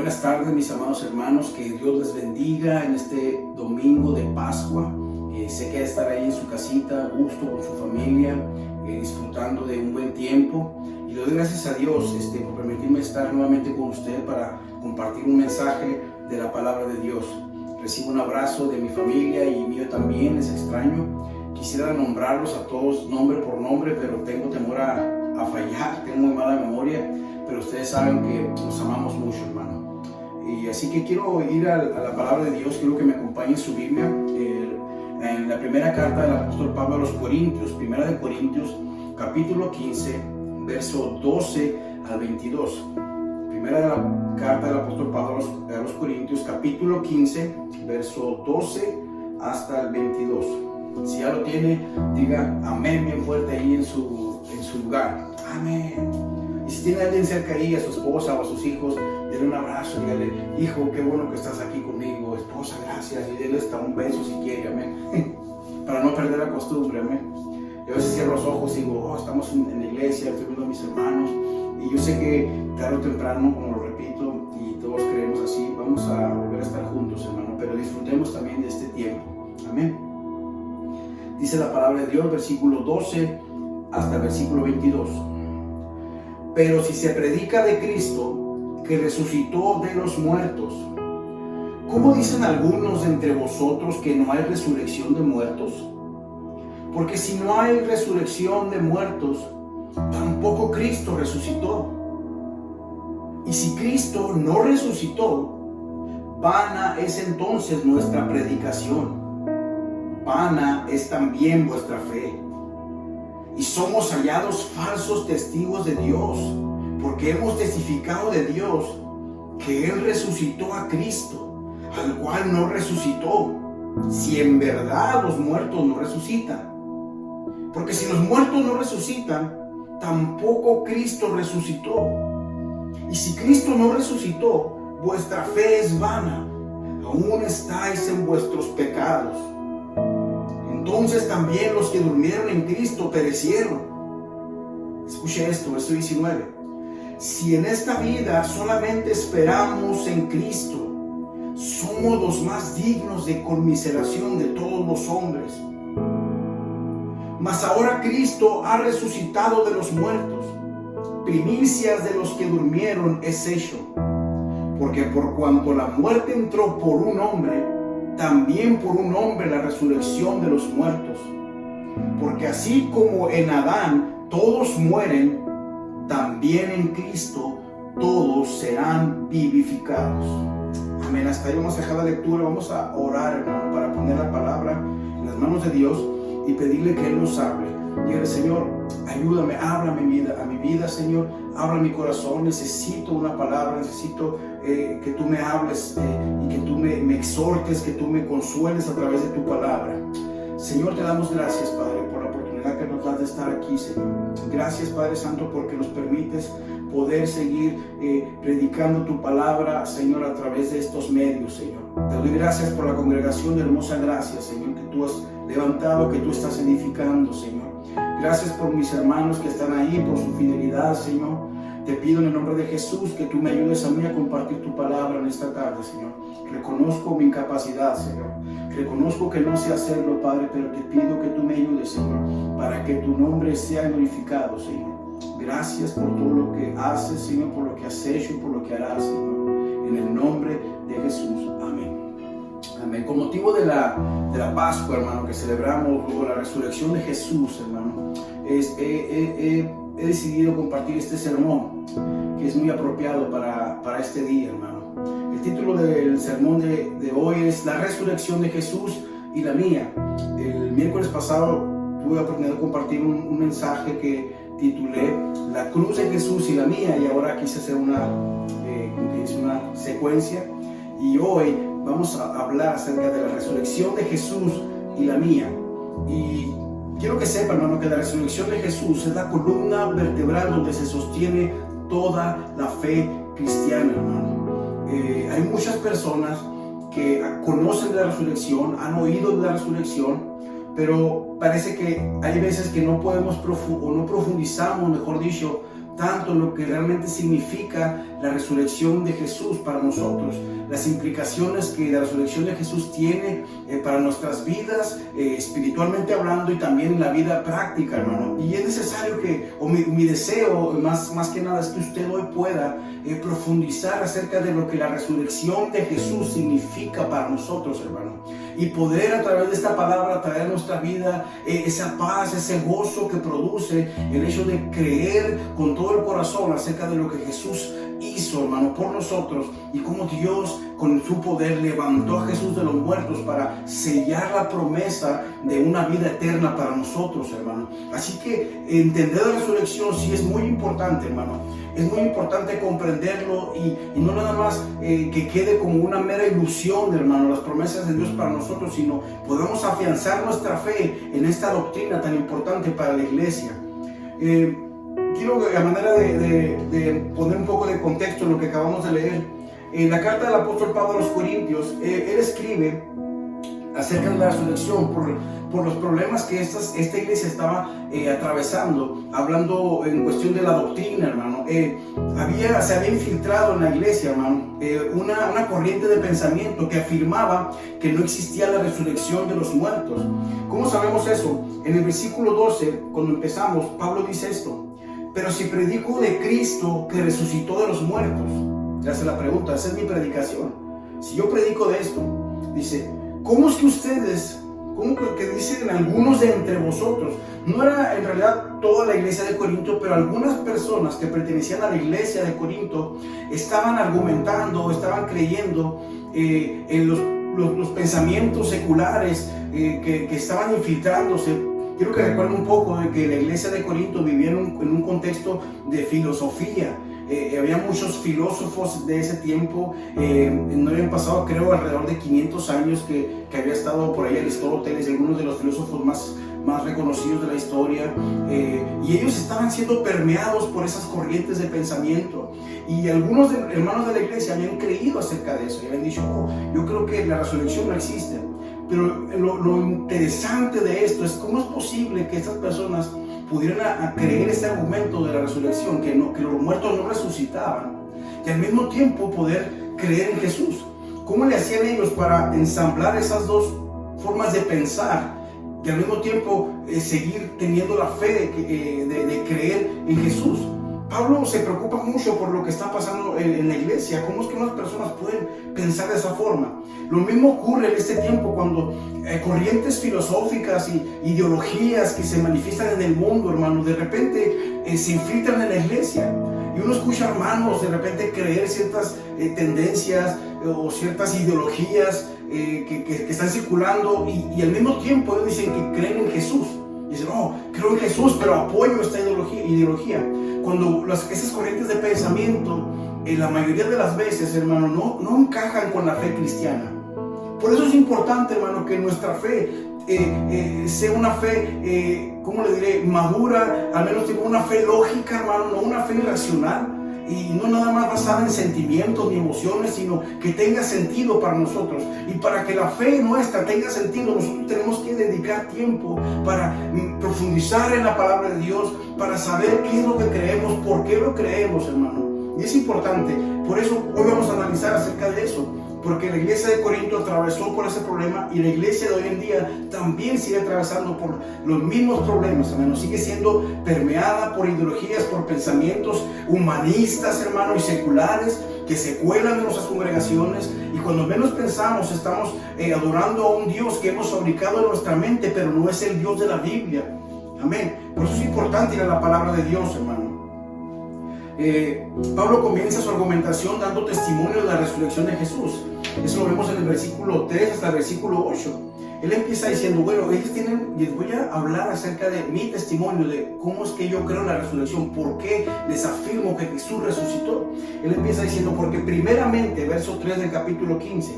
Buenas tardes, mis amados hermanos, que Dios les bendiga en este domingo de Pascua. Sé que estar ahí en su casita, a gusto con su familia, disfrutando de un buen tiempo. Y le doy gracias a Dios por permitirme estar nuevamente con usted para compartir un mensaje de la palabra de Dios. Recibo un abrazo de mi familia y mío también, les extraño. Quisiera nombrarlos a todos nombre por nombre, pero tengo temor a fallar, tengo muy mala memoria, pero ustedes saben que nos amamos mucho, hermano. Y así que quiero ir a la palabra de Dios. Quiero que me acompañe en su Biblia, en la primera carta del apóstol Pablo a los Corintios, primera de Corintios, capítulo 15, verso 12 al 22. Primera de la carta del apóstol Pablo a los Corintios, capítulo 15, verso 12 hasta el 22. Si ya lo tiene, diga amén bien fuerte ahí en su lugar. Amén. Y si tiene a alguien cerca ahí, a su esposa o a sus hijos, denle un abrazo, dígale: hijo, qué bueno que estás aquí conmigo. Esposa, gracias. Y denle hasta un beso si quiere, amén. Para no perder la costumbre, amén. Yo a veces cierro los ojos y digo: estamos en la iglesia, estoy viendo a mis hermanos. Y yo sé que tarde o temprano, como lo repito, y todos creemos así, vamos a volver a estar juntos, hermano. Pero disfrutemos también de este tiempo, amén. Dice la palabra de Dios, versículo 12 hasta el versículo 22. Pero si se predica de Cristo, que resucitó de los muertos, ¿cómo dicen algunos entre vosotros que no hay resurrección de muertos? Porque si no hay resurrección de muertos, tampoco Cristo resucitó. Y si Cristo no resucitó, vana es entonces nuestra predicación, vana es también vuestra fe. Y somos hallados falsos testigos de Dios, porque hemos testificado de Dios que Él resucitó a Cristo, al cual no resucitó, si en verdad los muertos no resucitan. Porque si los muertos no resucitan, tampoco Cristo resucitó. Y si Cristo no resucitó, vuestra fe es vana, aún estáis en vuestros pecados. Entonces también los que durmieron en Cristo perecieron. Escuche esto, verso 19. Si en esta vida solamente esperamos en Cristo, somos los más dignos de conmiseración de todos los hombres. Mas ahora Cristo ha resucitado de los muertos, primicias de los que durmieron es hecho. Porque por cuanto la muerte entró por un hombre, también por un hombre la resurrección de los muertos. Porque así como en Adán todos mueren, también en Cristo todos serán vivificados. Amén. Hasta ahí vamos a dejar la lectura. Vamos a orar, hermano, para poner la palabra en las manos de Dios y pedirle que Él nos hable. Dígale: Señor, ayúdame, habla a mi vida, Señor, habla mi corazón. Necesito una palabra, necesito que tú me hables y que tú me exhortes, que tú me consueles a través de tu palabra. Señor, te damos gracias, Padre, por la oportunidad que nos das de estar aquí, Señor. Gracias, Padre Santo, porque nos permites poder seguir predicando tu palabra, Señor, a través de estos medios, Señor. Te doy gracias por la congregación de Hermosa Gracia, Señor, que tú has levantado, que tú estás edificando, Señor. Gracias por mis hermanos que están ahí, por su fidelidad, Señor. Te pido en el nombre de Jesús que tú me ayudes a mí a compartir tu palabra en esta tarde, Señor. Reconozco mi incapacidad, Señor. Reconozco que no sé hacerlo, Padre, pero te pido que tú me ayudes, Señor, para que tu nombre sea glorificado, Señor. Gracias por todo lo que haces, Señor, por lo que has hecho y por lo que harás, Señor. En el nombre de Jesús. Amén. Amén. Con motivo de la Pascua, hermano, que celebramos, luego la resurrección de Jesús, hermano, he decidido compartir este sermón que es muy apropiado para este día, hermano. El título del sermón de hoy es La resurrección de Jesús y la mía. El miércoles pasado tuve la oportunidad de compartir un mensaje que titulé La cruz de Jesús y la mía, y ahora quise hacer una secuencia, y hoy vamos a hablar acerca de la resurrección de Jesús y la mía. Y quiero que sepan, hermano, que la resurrección de Jesús es la columna vertebral donde se sostiene toda la fe cristiana, hermano. Hay muchas personas que conocen de la resurrección, han oído de la resurrección, pero parece que hay veces que no podemos no profundizamos, mejor dicho, tanto en lo que realmente significa la resurrección de Jesús para nosotros, las implicaciones que la resurrección de Jesús tiene para nuestras vidas, espiritualmente hablando, y también en la vida práctica, hermano. Y es necesario que, o mi deseo más que nada, es que usted hoy pueda profundizar acerca de lo que la resurrección de Jesús significa para nosotros, hermano, y poder a través de esta palabra traer a nuestra vida esa paz, ese gozo que produce el hecho de creer con todo el corazón acerca de lo que Jesús hizo, hermano, por nosotros, y cómo Dios con su poder levantó a Jesús de los muertos para sellar la promesa de una vida eterna para nosotros, hermano. Así que entender la resurrección sí es muy importante, hermano. Es muy importante comprenderlo y no nada más que quede como una mera ilusión, hermano, las promesas de Dios para nosotros, sino podamos afianzar nuestra fe en esta doctrina tan importante para la iglesia. Quiero, a manera de poner un poco de contexto en lo que acabamos de leer, en la carta del apóstol Pablo a los Corintios, él escribe acerca de la resurrección por los problemas que esta iglesia estaba atravesando, hablando en cuestión de la doctrina, hermano. Se había infiltrado en la iglesia, hermano, una corriente de pensamiento que afirmaba que no existía la resurrección de los muertos. ¿Cómo sabemos eso? En el versículo 12, cuando empezamos, Pablo dice esto: pero si predico de Cristo que resucitó de los muertos, se hace la pregunta, esa es mi predicación. Si yo predico de esto, dice, ¿cómo es que ustedes, cómo que dicen algunos de entre vosotros? No era en realidad toda la iglesia de Corinto, pero algunas personas que pertenecían a la iglesia de Corinto estaban argumentando, estaban creyendo en los pensamientos seculares que estaban infiltrándose. Quiero que recuerden un poco de que la iglesia de Corinto vivía en un contexto de filosofía. Había muchos filósofos de ese tiempo. No habían pasado, creo, alrededor de 500 años que había estado por ahí Aristóteles y algunos de los filósofos más reconocidos de la historia, y ellos estaban siendo permeados por esas corrientes de pensamiento, y algunos hermanos de la iglesia habían creído acerca de eso y habían dicho, yo creo que la resurrección no existe. Pero lo interesante de esto es cómo es posible que estas personas pudieran creer este argumento de la resurrección, que los muertos no resucitaban, y al mismo tiempo poder creer en Jesús. ¿Cómo le hacían ellos para ensamblar esas dos formas de pensar y al mismo tiempo seguir teniendo la fe de creer en Jesús? Pablo se preocupa mucho por lo que está pasando en la iglesia. ¿Cómo es que unas personas pueden pensar de esa forma? Lo mismo ocurre en este tiempo cuando corrientes filosóficas y ideologías que se manifiestan en el mundo, hermano, de repente se infiltran en la iglesia. Y uno escucha hermanos de repente creer ciertas tendencias o ciertas ideologías que están circulando, y al mismo tiempo ellos dicen que creen en Jesús. Dicen, creo en Jesús, pero apoyo esta ideología. Cuando esas corrientes de pensamiento, la mayoría de las veces, hermano, no encajan con la fe cristiana. Por eso es importante, hermano, que nuestra fe sea una fe, ¿cómo le diré?, madura, al menos tenga una fe lógica, hermano, no una fe irracional, y no nada más basada en sentimientos ni emociones, sino que tenga sentido para nosotros. Y para que la fe nuestra tenga sentido, nosotros tenemos que dedicar tiempo para profundizar en la palabra de Dios, para saber qué es lo que creemos, por qué lo creemos, hermano. Y es importante. Por eso hoy vamos a analizar acerca de eso, porque la iglesia de Corinto atravesó por ese problema, y la iglesia de hoy en día también sigue atravesando por los mismos problemas, hermano. Sigue siendo permeada por ideologías, por pensamientos humanistas, hermano, y seculares, que se cuelan en nuestras congregaciones, y cuando menos pensamos estamos adorando a un Dios que hemos fabricado en nuestra mente, pero no es el Dios de la Biblia. Amén. Por eso es importante ir a la palabra de Dios, hermano. Pablo comienza su argumentación dando testimonio de la resurrección de Jesús. Eso lo vemos en el versículo 3 hasta el versículo 8. Él empieza diciendo, bueno, les voy a hablar acerca de mi testimonio, de cómo es que yo creo en la resurrección, por qué les afirmo que Jesús resucitó. Él empieza diciendo, porque primeramente, verso 3 del capítulo 15,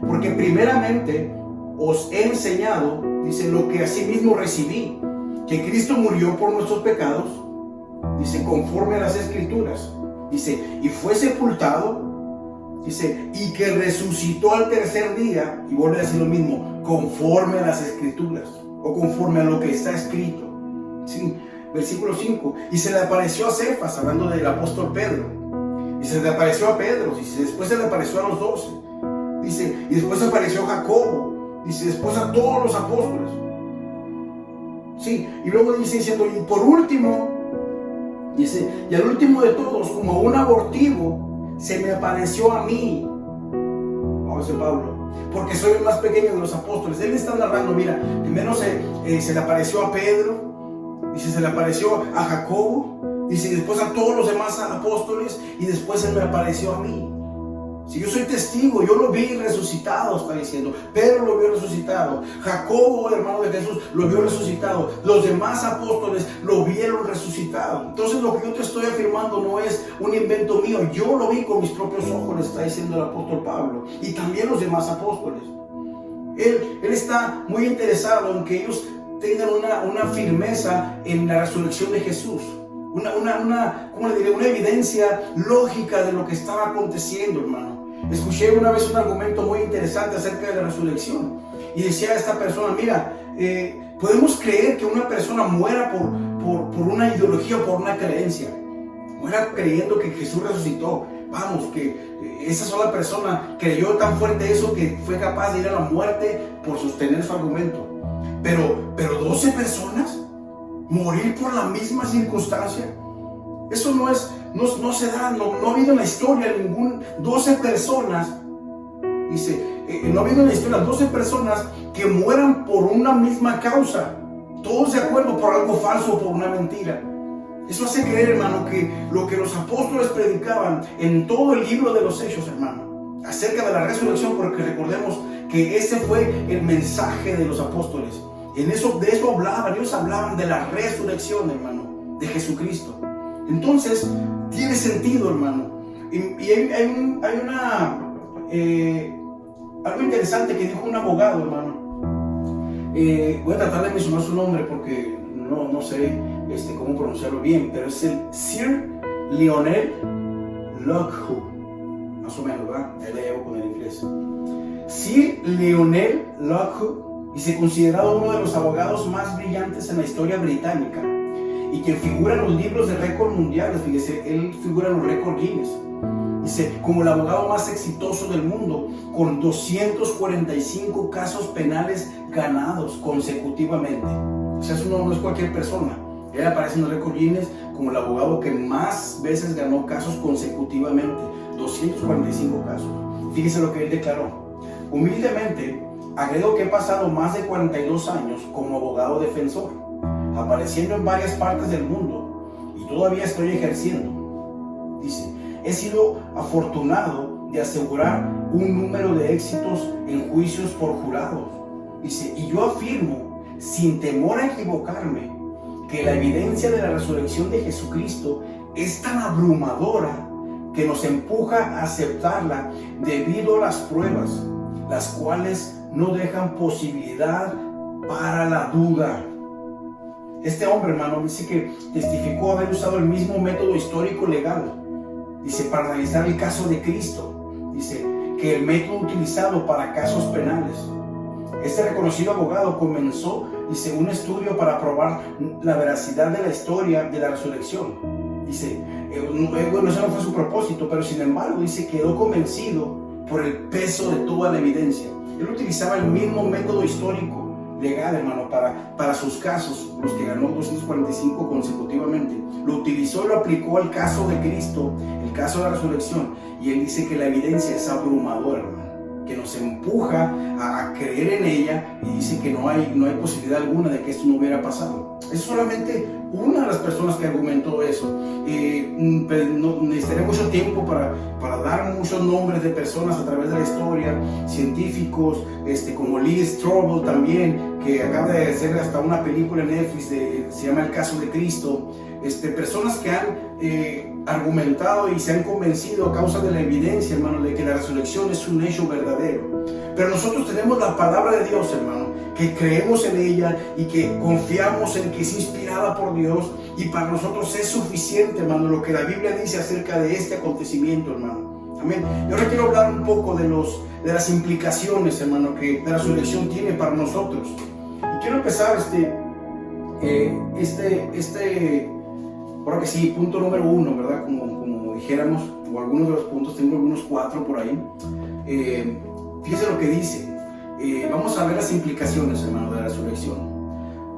porque primeramente os he enseñado, dice, lo que asimismo recibí, que Cristo murió por nuestros pecados, dice, conforme a las Escrituras, dice, y fue sepultado, dice, y que resucitó al tercer día, y vuelve a decir lo mismo, conforme a las Escrituras, o conforme a lo que está escrito. Sí, versículo 5, y se le apareció a Cefas, hablando del apóstol Pedro, Y se le apareció a Pedro, dice, después se le apareció a los 12. Dice, y después se apareció a Jacobo. Dice, después a todos los apóstoles. Sí, y luego dice diciendo, y por último, dice, y al último de todos, como un abortivo, se me apareció a mí. Vamos a Pablo, porque soy el más pequeño de los apóstoles. Él está narrando, mira, primero se le apareció a Pedro, dice, se le apareció a Jacobo, dice, y después a todos los demás apóstoles, y después se me apareció a mí. Si yo soy testigo, yo lo vi resucitado, está diciendo. Pedro lo vio resucitado. Jacobo, hermano de Jesús, lo vio resucitado. Los demás apóstoles lo vieron resucitado. Entonces lo que yo te estoy afirmando no es un invento mío. Yo lo vi con mis propios ojos, le está diciendo el apóstol Pablo. Y también los demás apóstoles. Él está muy interesado en que ellos tengan una firmeza en la resurrección de Jesús. ¿Cómo le diré? Una evidencia lógica de lo que estaba aconteciendo, hermano. Escuché una vez un argumento muy interesante acerca de la resurrección. Y decía esta persona, mira, podemos creer que una persona muera por una ideología o por una creencia. Muera creyendo que Jesús resucitó. Vamos, que esa sola persona creyó tan fuerte eso que fue capaz de ir a la muerte por sostener su argumento. Pero 12 personas morir por la misma circunstancia, eso no se da, no ha habido en la historia 12 personas, dice, no ha habido en la historia 12 personas que mueran por una misma causa, todos de acuerdo por algo falso o por una mentira. Eso hace creer, hermano, que lo que los apóstoles predicaban en todo el libro de los Hechos, hermano, acerca de la resurrección, porque recordemos que ese fue el mensaje de los apóstoles. De eso hablaban, ellos hablaban de la resurrección, hermano, de Jesucristo. Entonces, tiene sentido, hermano. Y hay algo interesante que dijo un abogado, hermano. Voy a tratar de mencionar su nombre porque no sé cómo pronunciarlo bien, pero es el Sir Lionel Lockwood, más o menos, ¿verdad? Ahí le llevo con el inglés. Sir Lionel Lockwood, y se considerado uno de los abogados más brillantes en la historia británica y que figura en los libros de récord mundiales. Fíjese, él figura en los récord Guinness. Dice, como el abogado más exitoso del mundo, con 245 casos penales ganados consecutivamente. O sea, eso no es cualquier persona. Él aparece en el récord Guinness como el abogado que más veces ganó casos consecutivamente, 245 casos. Fíjese lo que él declaró: humildemente, agrego que he pasado más de 42 años como abogado defensor, apareciendo en varias partes del mundo y todavía estoy ejerciendo. Dice, he sido afortunado de asegurar un número de éxitos en juicios por jurados. Dice, y yo afirmo, sin temor a equivocarme, que la evidencia de la resurrección de Jesucristo es tan abrumadora que nos empuja a aceptarla debido a las pruebas, las cuales no dejan posibilidad para la duda. Este hombre, hermano, dice que testificó haber usado el mismo método histórico legal, dice, para analizar el caso de Cristo, dice, que el método utilizado para casos penales. Este reconocido abogado comenzó, dice, un estudio para probar la veracidad de la historia de la resurrección. Dice, bueno, eso no fue su propósito, pero sin embargo, dice, quedó convencido por el peso de toda la evidencia. Él utilizaba el mismo método histórico legal, hermano, para sus casos, los que ganó 245 consecutivamente. Lo utilizó y lo aplicó al caso de Cristo, el caso de la resurrección. Y él dice que la evidencia es abrumadora, hermano, que nos empuja a creer en ella, y dice que no hay posibilidad alguna de que esto no hubiera pasado. Es solamente una de las personas que argumentó eso. Necesitaría mucho tiempo para dar muchos nombres de personas a través de la historia, científicos, como Lee Strobel también, que acaba de hacer hasta una película en Netflix, se llama El caso de Cristo. Personas que han argumentado y se han convencido a causa de la evidencia, hermano, de que la resurrección es un hecho verdadero. Pero nosotros tenemos la palabra de Dios, hermano, que creemos en ella y que confiamos en que es inspirada por Dios, y para nosotros es suficiente, hermano, lo que la Biblia dice acerca de este acontecimiento, hermano. Amén. Y ahora quiero hablar un poco de las implicaciones, hermano, que la resurrección tiene para nosotros. Y quiero empezar ahora que sí, punto número 1, ¿verdad? Como dijéramos, o algunos de los puntos, tengo algunos 4 por ahí. Fíjese lo que dice. Vamos a ver las implicaciones, hermano, de la resurrección.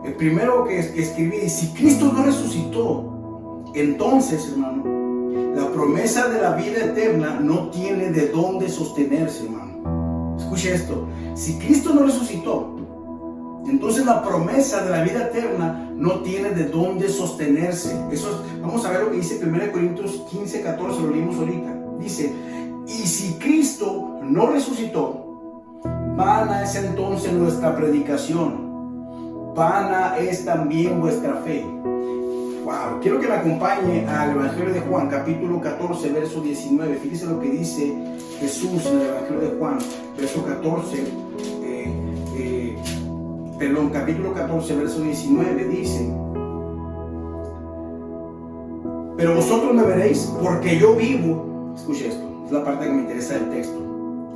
El primero que escribí, si Cristo no resucitó, entonces, hermano, la promesa de la vida eterna no tiene de dónde sostenerse, hermano. Escuche esto. Si Cristo no resucitó, entonces la promesa de la vida eterna no tiene de dónde sostenerse. Vamos a ver lo que dice 1 Corintios 15, 14, lo leímos ahorita. Dice, y si Cristo no resucitó, vana es entonces nuestra predicación, vana es también vuestra fe. Wow, quiero que me acompañe al Evangelio de Juan, capítulo 14, verso 19. Fíjese lo que dice Jesús en el Evangelio de Juan, verso 14. Capítulo 14, verso 19 dice: pero vosotros me veréis porque yo vivo. Escuche esto, es la parte que me interesa del texto,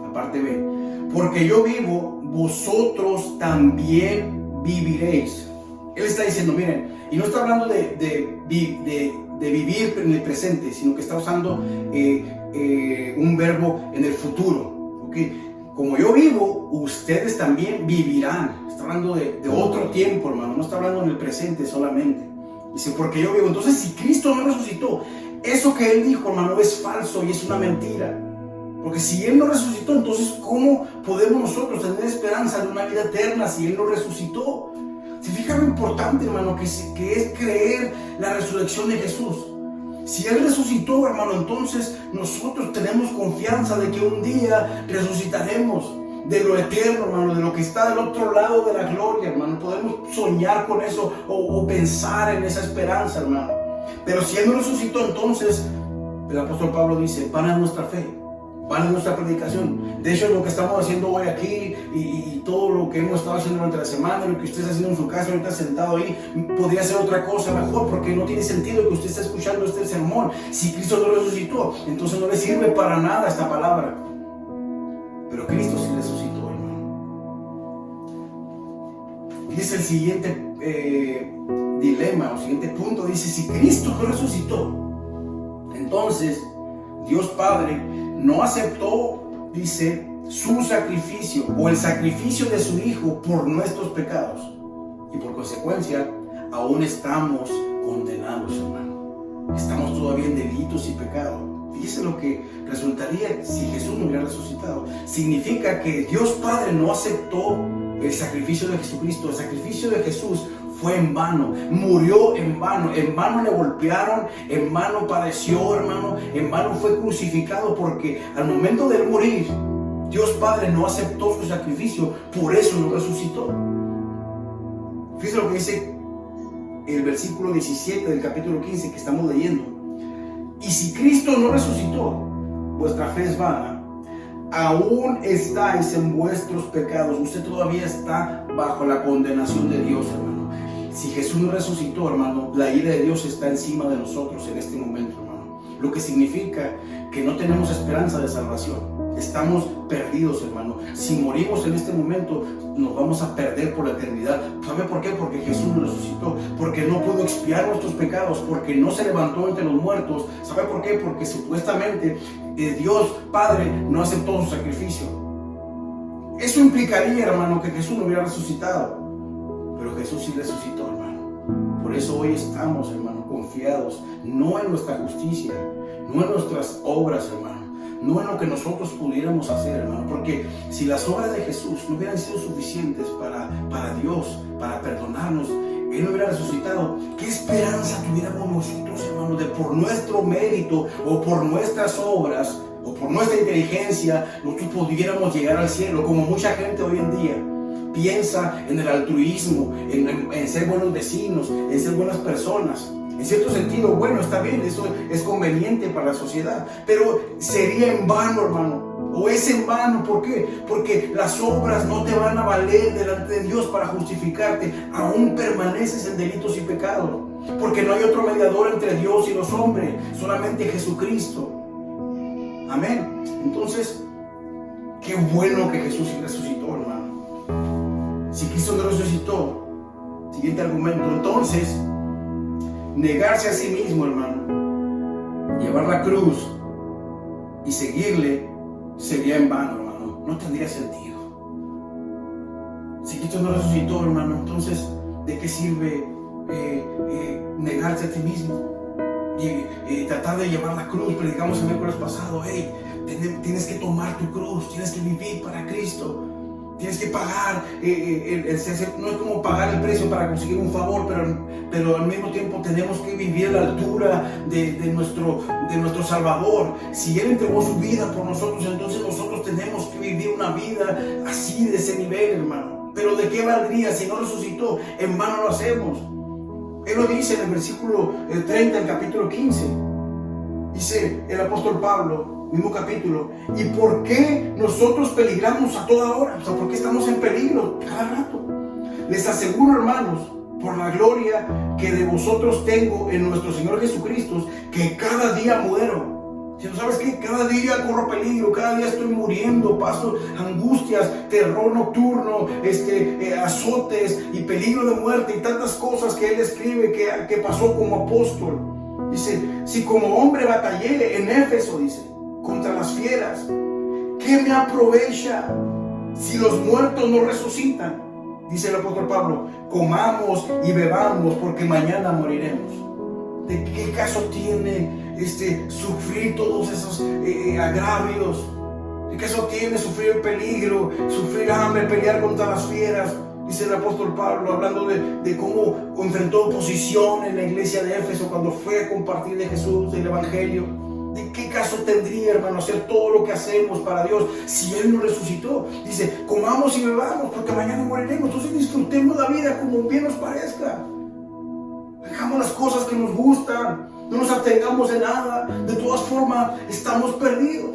la parte B. Porque yo vivo, vosotros también viviréis. Él está diciendo, miren, y no está hablando de vivir en el presente, sino que está usando un verbo en el futuro, ¿okay? Como yo vivo, ustedes también vivirán. Está hablando de otro tiempo, hermano. No está hablando en el presente solamente. Dice, porque yo vivo. Entonces, si Cristo no resucitó, eso que Él dijo, hermano, es falso y es una mentira. Porque si Él no resucitó, entonces, ¿cómo podemos nosotros tener esperanza de una vida eterna si Él no resucitó? ¿Se fija lo importante, hermano, que es creer la resurrección de Jesús? Si Él resucitó, hermano, entonces nosotros tenemos confianza de que un día resucitaremos de lo eterno, hermano, de lo que está del otro lado de la gloria, hermano. Podemos soñar con eso o pensar en esa esperanza, hermano. Pero si Él no resucitó, entonces el apóstol Pablo dice, van a nuestra fe, van a nuestra predicación. De hecho, lo que estamos haciendo hoy aquí y todo lo que hemos estado haciendo durante la semana, lo que usted está haciendo en su casa, ahorita sentado ahí, podría ser otra cosa mejor, porque no tiene sentido que usted esté escuchando este sermón. Si Cristo no resucitó, entonces no le sirve para nada esta palabra. Pero Cristo sí resucitó, hermano. Dice el siguiente dilema, o siguiente punto, dice, si Cristo no resucitó, entonces Dios Padre no aceptó, dice, su sacrificio o el sacrificio de su Hijo por nuestros pecados. Y por consecuencia, aún estamos condenados, hermano. Estamos todavía en delitos y pecados. Fíjese lo que resultaría si Jesús no hubiera resucitado. Significa que Dios Padre no aceptó el sacrificio de Jesucristo. El sacrificio de Jesús fue en vano, murió en vano le golpearon, en vano padeció, hermano, en vano fue crucificado, porque al momento de morir, Dios Padre no aceptó su sacrificio, por eso no resucitó. Fíjense lo que dice el versículo 17 del capítulo 15 que estamos leyendo. Y si Cristo no resucitó, vuestra fe es vana, aún estáis en vuestros pecados. Usted todavía está bajo la condenación de Dios, hermano. Si Jesús no resucitó, hermano, la ira de Dios está encima de nosotros en este momento, hermano. Lo que significa que no tenemos esperanza de salvación. Estamos perdidos, hermano. Si morimos en este momento, nos vamos a perder por la eternidad. ¿Sabe por qué? Porque Jesús no resucitó. Porque no pudo expiar nuestros pecados. Porque no se levantó entre los muertos. ¿Sabe por qué? Porque supuestamente Dios Padre no aceptó su sacrificio. Eso implicaría, hermano, que Jesús no hubiera resucitado. Pero Jesús sí resucitó, hermano. Por eso hoy estamos, hermano, confiados, no en nuestra justicia, no en nuestras obras, hermano, no en lo que nosotros pudiéramos hacer, hermano. Porque si las obras de Jesús no hubieran sido suficientes para Dios, para perdonarnos, Él no hubiera resucitado. ¿Qué esperanza tuviéramos nosotros, hermano, de por nuestro mérito o por nuestras obras o por nuestra inteligencia nosotros pudiéramos llegar al cielo? Como mucha gente hoy en día piensa en el altruismo, en ser buenos vecinos, en ser buenas personas. En cierto sentido, bueno, está bien, eso es conveniente para la sociedad, pero sería en vano, hermano, o es en vano. ¿Por qué? Porque las obras no te van a valer delante de Dios para justificarte. Aún permaneces en delitos y pecados, porque no hay otro mediador entre Dios y los hombres, solamente Jesucristo. Amén. Entonces, qué bueno que Jesús sí resucitó, hermano. Si Cristo no resucitó, siguiente argumento, entonces negarse a sí mismo, hermano, llevar la cruz, y seguirle sería en vano, hermano. No tendría sentido. Si Cristo no resucitó, hermano, entonces ¿de qué sirve negarse a ti mismo? Y tratar de llevar la cruz. Predicamos el miércoles pasado, hey, tienes que tomar tu cruz, tienes que vivir para Cristo, tienes que pagar, no es como pagar el precio para conseguir un favor, pero al mismo tiempo tenemos que vivir a la altura de nuestro Salvador. Si Él entregó su vida por nosotros, entonces nosotros tenemos que vivir una vida así, de ese nivel, hermano. Pero ¿de qué valdría si no resucitó? En vano lo hacemos. Él lo dice en el versículo 30 del capítulo 15. Dice el apóstol Pablo, mismo capítulo: ¿y por qué nosotros peligramos a toda hora? O sea, ¿por qué estamos en peligro cada rato? Les aseguro, hermanos, por la gloria que de vosotros tengo en nuestro Señor Jesucristo, que cada día muero. Si no sabes que cada día corro peligro, cada día estoy muriendo, paso angustias, terror nocturno, azotes y peligro de muerte y tantas cosas que él escribe que pasó como apóstol. Dice, si como hombre batallé en Éfeso, dice, contra las fieras, ¿qué me aprovecha si los muertos no resucitan? Dice el apóstol Pablo, comamos y bebamos porque mañana moriremos. ¿De qué caso tiene sufrir todos esos agravios? ¿De qué caso tiene sufrir el peligro, sufrir hambre, pelear contra las fieras? Dice el apóstol Pablo, hablando de cómo enfrentó oposición en la iglesia de Éfeso cuando fue a compartir de Jesús, del Evangelio. ¿De qué caso tendría, hermano, hacer todo lo que hacemos para Dios si Él no resucitó? Dice, comamos y bebamos porque mañana moriremos. Entonces disfrutemos la vida como bien nos parezca. Hagamos las cosas que nos gustan, no nos atengamos de nada. De todas formas, estamos perdidos.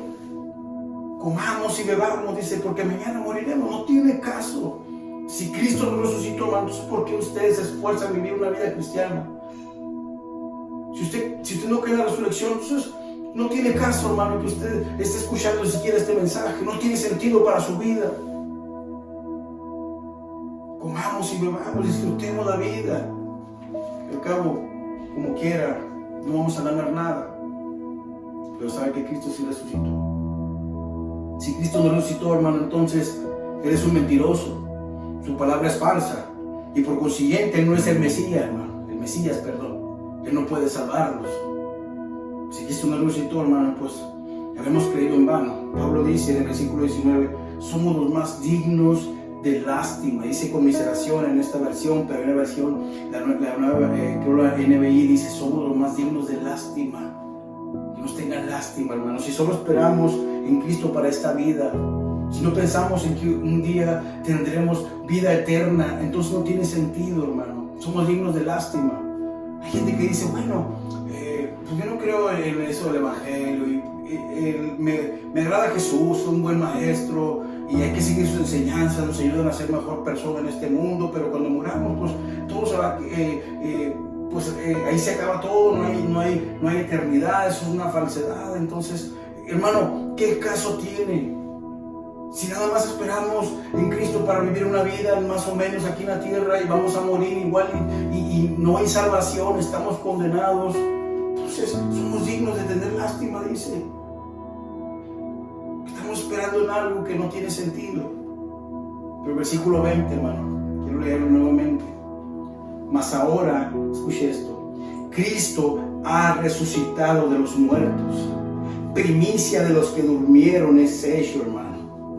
Comamos y bebamos, dice, porque mañana moriremos. No tiene caso. Si Cristo no resucitó, hermanos, ¿por qué ustedes se esfuerzan a vivir una vida cristiana? Si usted no cree en la resurrección, entonces no tiene caso, hermano, que usted esté escuchando siquiera este mensaje. No tiene sentido para su vida. Comamos y bebamos, disfrutemos la vida. Al cabo, como quiera, no vamos a ganar nada. Pero sabe que Cristo sí resucitó. Si Cristo no resucitó, hermano, entonces eres un mentiroso. Su palabra es falsa. Y por consiguiente, Él no es el Mesías, hermano. El Mesías, perdón. Él no puede salvarlos. Si Cristo no resucitó, hermano, pues habemos creído en vano. Pablo dice en el versículo 19, somos los más dignos de lástima. Dice conmiseración en esta versión, pero en la versión, la nueva, creo la NBI dice, somos los más dignos de lástima. Que nos tengan lástima, hermano. Si solo esperamos en Cristo para esta vida, si no pensamos en que un día tendremos vida eterna, entonces no tiene sentido, hermano. Somos dignos de lástima. Hay gente que dice, bueno, pues yo no creo en eso del Evangelio, y me agrada Jesús, es un buen maestro, y hay que seguir sus enseñanzas, nos ayudan a ser mejor persona en este mundo, pero cuando muramos, pues todo se va, ahí se acaba todo, no hay eternidad, eso es una falsedad. Entonces, hermano, ¿qué caso tiene? Si nada más esperamos en Cristo para vivir una vida más o menos aquí en la tierra y vamos a morir igual y no hay salvación, estamos condenados, entonces somos dignos de tener lástima, dice. Estamos esperando en algo que no tiene sentido. Pero el versículo 20, hermano, quiero leerlo nuevamente. Mas ahora, escuche esto, Cristo ha resucitado de los muertos, primicia de los que durmieron es hecho, hermano.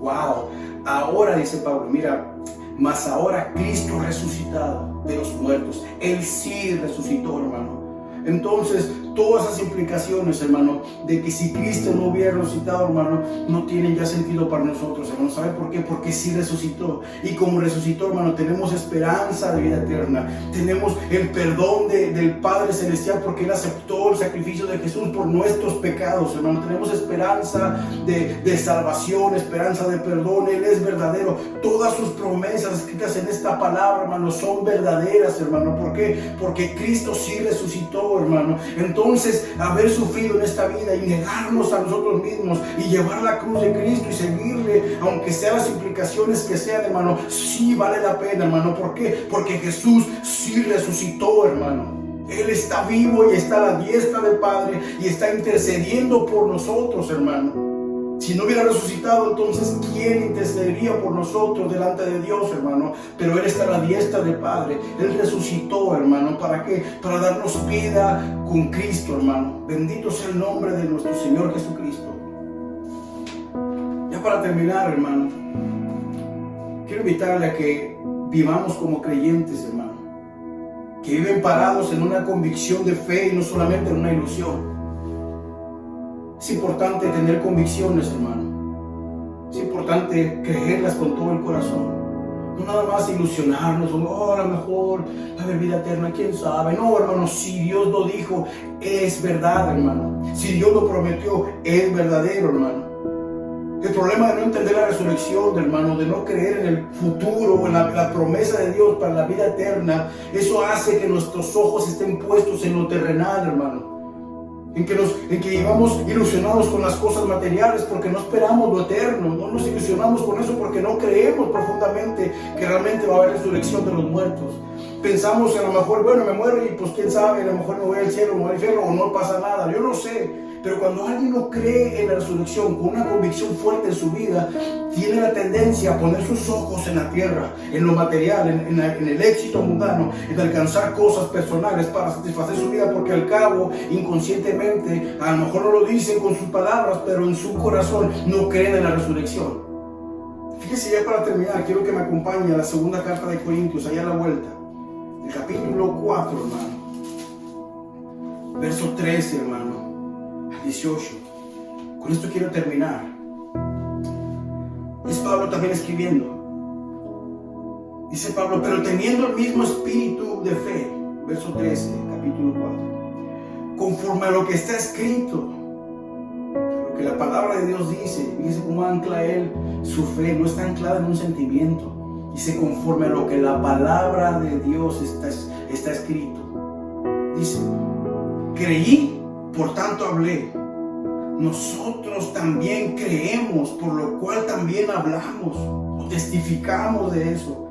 Wow, ahora dice Pablo, mira, mas ahora Cristo ha resucitado de los muertos. Él sí resucitó, hermano. Entonces, todas esas implicaciones, hermano, de que si Cristo no hubiera resucitado, hermano, no tienen ya sentido para nosotros, hermano. ¿Sabe por qué? Porque sí resucitó. Y como resucitó, hermano, tenemos esperanza de vida eterna. Tenemos el perdón del Padre Celestial porque Él aceptó el sacrificio de Jesús por nuestros pecados, hermano. Tenemos esperanza de salvación, esperanza de perdón. Él es verdadero. Todas sus promesas escritas en esta palabra, hermano, son verdaderas, hermano. ¿Por qué? Porque Cristo sí resucitó, hermano. Entonces, haber sufrido en esta vida y negarnos a nosotros mismos y llevar la cruz de Cristo y seguirle, aunque sean las implicaciones que sean, hermano, sí vale la pena, hermano. ¿Por qué? Porque Jesús sí resucitó, hermano. Él está vivo y está a la diestra del Padre y está intercediendo por nosotros, hermano. Si no hubiera resucitado, entonces ¿quién intercedería por nosotros delante de Dios, hermano? Pero Él está a la diestra del Padre. Él resucitó, hermano. ¿Para qué? Para darnos vida con Cristo, hermano. Bendito sea el nombre de nuestro Señor Jesucristo. Ya para terminar, hermano, quiero invitarle a que vivamos como creyentes, hermano. Que viven parados en una convicción de fe y no solamente en una ilusión. Es importante tener convicciones, hermano. Es importante creerlas con todo el corazón. No nada más ilusionarnos, a lo mejor va a haber vida eterna, quién sabe. No, hermano, si Dios lo dijo, es verdad, hermano. Si Dios lo prometió, es verdadero, hermano. El problema de no entender la resurrección, hermano, de no creer en el futuro o en la promesa de Dios para la vida eterna, eso hace que nuestros ojos estén puestos en lo terrenal, hermano. En que llevamos ilusionados con las cosas materiales porque no esperamos lo eterno. No nos ilusionamos con eso porque no creemos profundamente que realmente va a haber resurrección de los muertos. Pensamos a lo mejor, bueno, me muero y pues quién sabe, a lo mejor me voy al cielo, me voy al infierno o no pasa nada. Yo no sé. Pero cuando alguien no cree en la resurrección con una convicción fuerte en su vida, tiene la tendencia a poner sus ojos en la tierra, en lo material, en el éxito mundano, en alcanzar cosas personales para satisfacer su vida, porque al cabo, inconscientemente, a lo mejor no lo dicen con sus palabras, pero en su corazón no creen en la resurrección. Fíjese, ya para terminar, quiero que me acompañe a la segunda carta de Corintios, allá a la vuelta, el capítulo 4, hermano, verso 13, hermano. 18. Con esto quiero terminar. Es Pablo también escribiendo. Dice Pablo, pero teniendo el mismo espíritu de fe, verso 13, capítulo 4, conforme a lo que está escrito, lo que la palabra de Dios dice, fíjese cómo ancla él su fe, no está anclada en un sentimiento, dice conforme a lo que la palabra de Dios está escrito. Dice, creí, por tanto hablé. Nosotros también creemos, por lo cual también hablamos o testificamos de eso.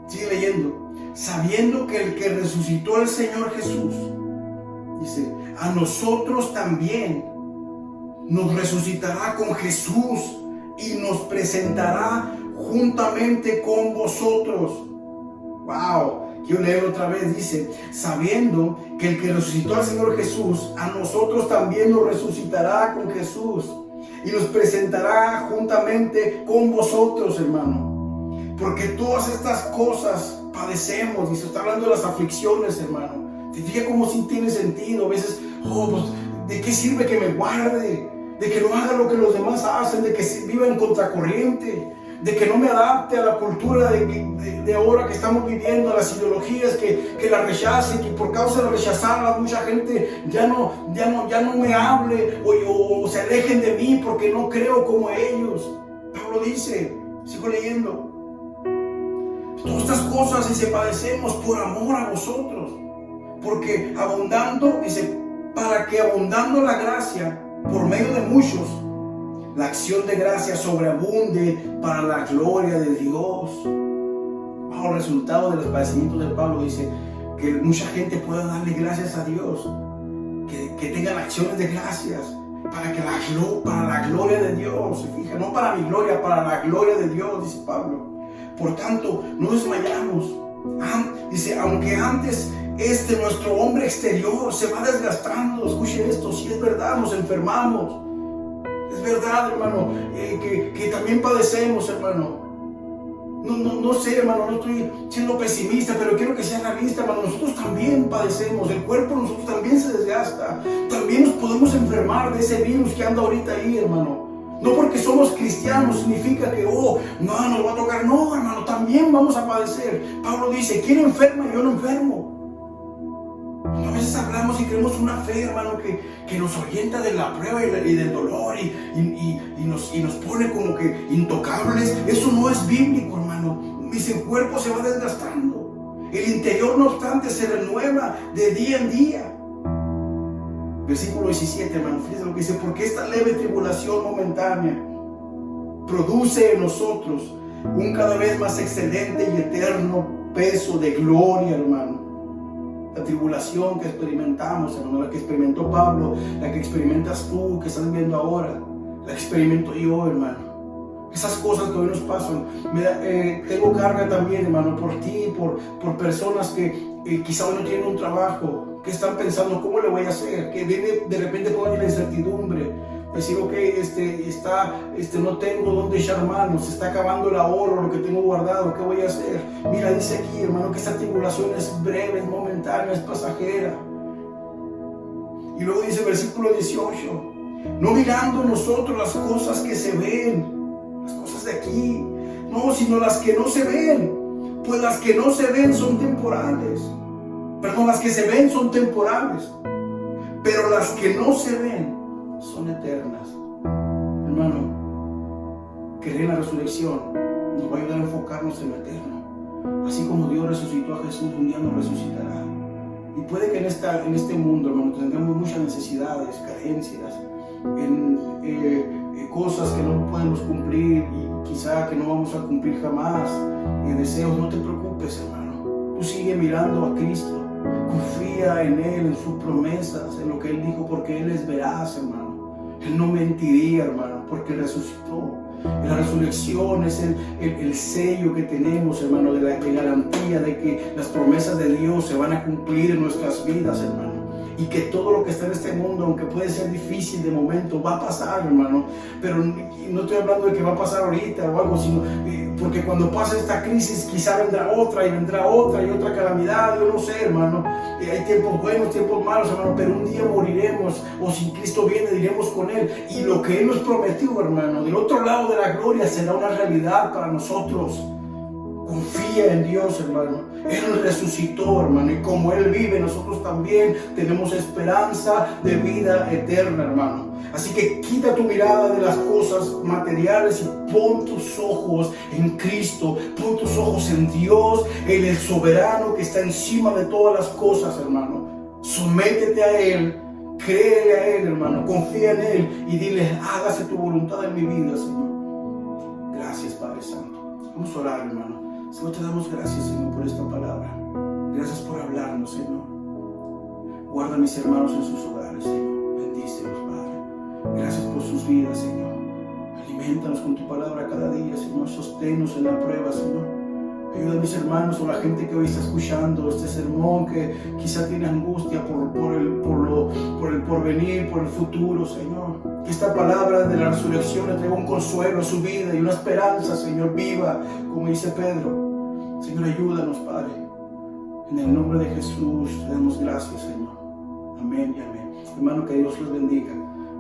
Sigue leyendo. Sabiendo que el que resucitó al Señor Jesús, dice, a nosotros también nos resucitará con Jesús y nos presentará juntamente con vosotros. ¡Wow! Quiero leer otra vez, dice, sabiendo que el que resucitó al Señor Jesús, a nosotros también nos resucitará con Jesús y nos presentará juntamente con vosotros, hermano. Porque todas estas cosas padecemos, dice, está hablando de las aflicciones, hermano. Te diga como si tiene sentido, a veces, pues, ¿de qué sirve que me guarde? De que no haga lo que los demás hacen, de que viva en contracorriente, de que no me adapte a la cultura de ahora que estamos viviendo, a las ideologías que la rechacen, que por causa de rechazarlas mucha gente ya no me hable o se alejen de mí porque no creo como ellos. Pablo dice, sigo leyendo, todas estas cosas y se padecemos por amor a vosotros, porque abundando, dice, para que abundando la gracia por medio de muchos, la acción de gracia sobreabunde para la gloria de Dios. Bajo el resultado de los padecimientos de Pablo, dice que mucha gente pueda darle gracias a Dios, que tengan acciones de gracias para la gloria de Dios. Se fija, no para mi gloria, para la gloria de Dios, dice Pablo. Por tanto, no desmayamos. Dice, aunque antes nuestro hombre exterior se va desgastando. Escuchen esto, si es verdad, nos enfermamos. Es verdad, hermano, que también padecemos, hermano. No sé, hermano, no estoy siendo pesimista, pero quiero que sea realista, hermano. Nosotros también padecemos, el cuerpo de nosotros también se desgasta. También nos podemos enfermar de ese virus que anda ahorita ahí, hermano. No porque somos cristianos significa que, no nos va a tocar. No, hermano, también vamos a padecer. Pablo dice, ¿quién enferma y yo no enfermo? A veces hablamos y creemos una fe, hermano, que nos orienta de la prueba y del dolor y nos pone como que intocables. Eso no es bíblico, hermano. Dice, el cuerpo se va desgastando. El interior, no obstante, se renueva de día en día. Versículo 17, hermano, fíjense lo que dice, porque esta leve tribulación momentánea produce en nosotros un cada vez más excelente y eterno peso de gloria, hermano. La tribulación que experimentamos, hermano, la que experimentó Pablo, la que experimentas tú, que estás viendo ahora, la que experimento yo, hermano. Esas cosas que hoy nos pasan. Tengo carga también, hermano, por ti, por personas que quizá hoy no tienen un trabajo, que están pensando cómo le voy a hacer, que de repente puede haber la incertidumbre. Decir, ok, no tengo dónde echar mano, se está acabando el ahorro, lo que tengo guardado, ¿qué voy a hacer? Mira, dice aquí, hermano, que esta tribulación es breve, es momentánea, es pasajera. Y luego dice versículo 18, no mirando nosotros las cosas que se ven, las cosas de aquí, no, sino las que no se ven, pues las que no se ven son temporales. Perdón, las que se ven son temporales, pero las que no se ven son eternas. Hermano, creer en la resurrección nos va a ayudar a enfocarnos en lo eterno. Así como Dios resucitó a Jesús, un día nos resucitará. Y puede que en este mundo, hermano, tengamos muchas necesidades, carencias, en cosas que no podemos cumplir y quizá que no vamos a cumplir jamás, deseos. No te preocupes, hermano. Tú sigue mirando a Cristo. Confía en Él, en sus promesas, en lo que Él dijo, porque Él es veraz, hermano. Él no mentiría, hermano, porque resucitó. La resurrección es el sello que tenemos, hermano, de garantía de que las promesas de Dios se van a cumplir en nuestras vidas, hermano. Y que todo lo que está en este mundo, aunque puede ser difícil de momento, va a pasar, hermano. Pero no estoy hablando de que va a pasar ahorita o algo, sino porque cuando pase esta crisis quizá vendrá otra y otra calamidad, yo no sé, hermano. Hay tiempos buenos, tiempos malos, hermano, pero un día moriremos, o si Cristo viene, iremos con Él. Y lo que Él nos prometió, hermano, del otro lado de la gloria será una realidad para nosotros. Confía en Dios, hermano. Él resucitó, hermano, y como Él vive, nosotros también tenemos esperanza de vida eterna, hermano. Así que quita tu mirada de las cosas materiales y pon tus ojos en Cristo, pon tus ojos en Dios, en el soberano que está encima de todas las cosas, hermano. Sométete a Él, créele a Él, hermano, confía en Él y dile, hágase tu voluntad en mi vida, Señor. Gracias, Padre Santo. Vamos a orar, hermano. Señor, te damos gracias, Señor, por esta palabra. Gracias por hablarnos, Señor. Guarda a mis hermanos en sus hogares, Señor. Bendícelos, Padre. Gracias por sus vidas, Señor. Aliméntanos con tu palabra cada día, Señor. Sosténnos en la prueba, Señor. Ayuda a mis hermanos o la gente que hoy está escuchando este sermón, que quizá tiene angustia por el porvenir, por el futuro, Señor. Que esta palabra de la resurrección le traiga un consuelo a su vida y una esperanza, Señor, viva, como dice Pedro. Señor, ayúdanos, Padre. En el nombre de Jesús, te damos gracias, Señor. Amén y amén. Hermano, que Dios los bendiga.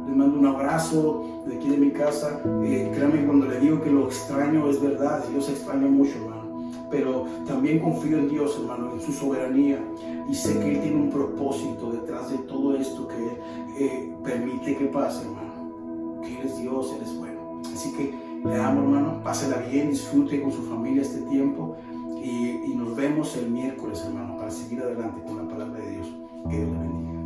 Les mando un abrazo de aquí de mi casa. Créanme, cuando le digo que lo extraño, es verdad. Dios extraña mucho, hermano. Pero también confío en Dios, hermano, en su soberanía. Y sé que Él tiene un propósito detrás de todo esto que Él permite que pase, hermano. Que Él es Dios, Él es bueno. Así que le amo, hermano. Pásela bien, disfrute con su familia este tiempo. Y nos vemos el miércoles, hermano, para seguir adelante con la palabra de Dios. Que Dios le bendiga.